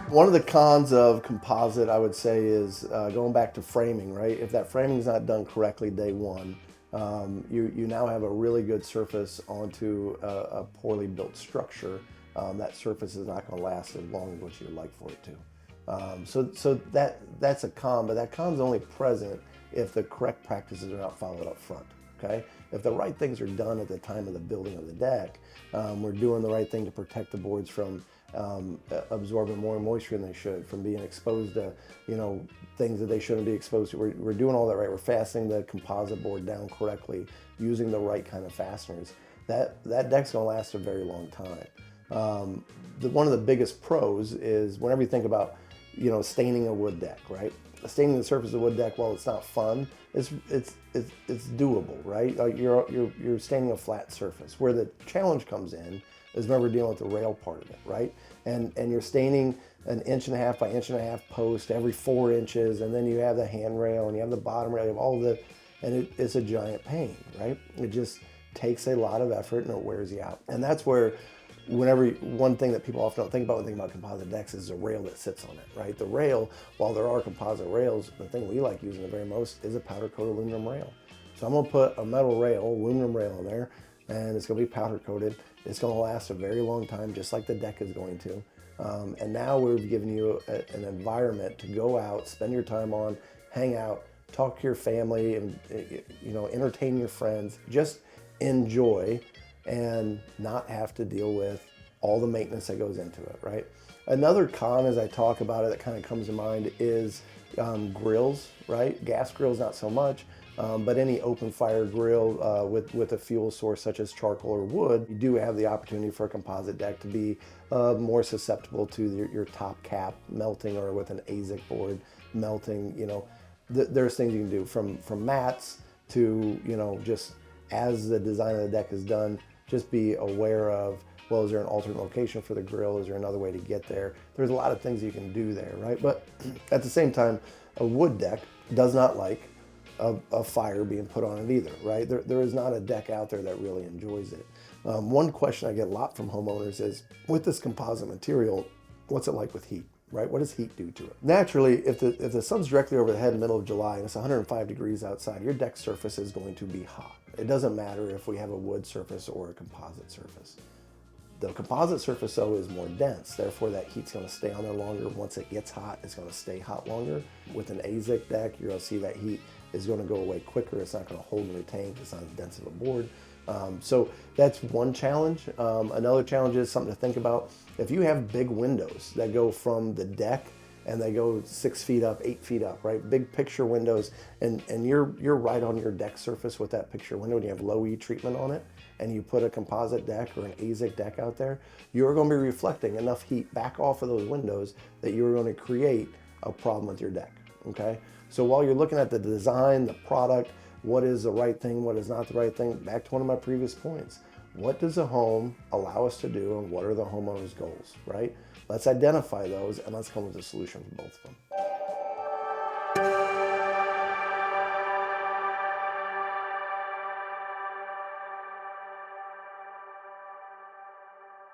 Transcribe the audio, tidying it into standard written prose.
One of the cons of composite, I would say, is going back to framing, right? If that framing is not done correctly day one, you now have a really good surface onto a poorly built structure. That surface is not going to last as long as what you'd like for it to. So that's a con, but that con's only present if the correct practices are not followed up front. Okay, if the right things are done at the time of the building of the deck, we're doing the right thing to protect the boards from absorbing more moisture than they should, from being exposed to, things that they shouldn't be exposed to. We're doing all that right. We're fastening the composite board down correctly, using the right kind of fasteners. That deck's gonna last a very long time. One of the biggest pros is whenever you think about, staining a wood deck, right? Staining the surface of the wood deck, while it's not fun, it's doable, right? Like you're staining a flat surface. Where the challenge comes in is remember dealing with the rail part of it, right? And you're staining an 1.5 by 1.5 post every 4 inches, and then you have the handrail and you have the bottom rail, you have all and it's a giant pain, right? It just takes a lot of effort and it wears you out. And that's where one thing that people often don't think about when thinking about composite decks is the rail that sits on it, right? The rail, while there are composite rails, the thing we like using the very most is a powder coated aluminum rail. So I'm gonna put a metal rail, aluminum rail in there, and it's gonna be powder coated. It's gonna last a very long time, just like the deck is going to. And now we've given you an environment to go out, spend your time on, hang out, talk to your family, and entertain your friends. Just enjoy and not have to deal with all the maintenance that goes into it, right? Another con, as I talk about it, that kind of comes to mind is grills, right? Gas grills, not so much, but any open fire grill with a fuel source such as charcoal or wood, you do have the opportunity for a composite deck to be more susceptible to your top cap melting, or with an ASIC board melting. There's things you can do from mats to, just as the design of the deck is done, just be aware of, well, is there an alternate location for the grill? Is there another way to get there? There's a lot of things you can do there, right? But at the same time, a wood deck does not like a fire being put on it either, right? There is not a deck out there that really enjoys it. One question I get a lot from homeowners is, with this composite material, what's it like with heat? Right? What does heat do to it? Naturally, if the sun's directly over the head in the middle of July and it's 105 degrees outside, your deck surface is going to be hot. It doesn't matter if we have a wood surface or a composite surface. The composite surface, though, is more dense. Therefore, that heat's going to stay on there longer. Once it gets hot, it's going to stay hot longer. With an ASIC deck, you're going to see that heat is going to go away quicker. It's not going to hold and retain because it's not as dense of a board. So that's one challenge. Another challenge is something to think about. If you have big windows that go from the deck and they go 6 feet up, 8 feet up, right? Big picture windows, and you're right on your deck surface with that picture window, and you have low E treatment on it, and you put a composite deck or an ASIC deck out there, you're going to be reflecting enough heat back off of those windows that you're going to create a problem with your deck, okay? So while you're looking at the design, the product, what is the right thing, what is not the right thing, back to one of my previous points. What does a home allow us to do, and what are the homeowner's goals, right? Let's identify those and let's come up with a solution for both of them.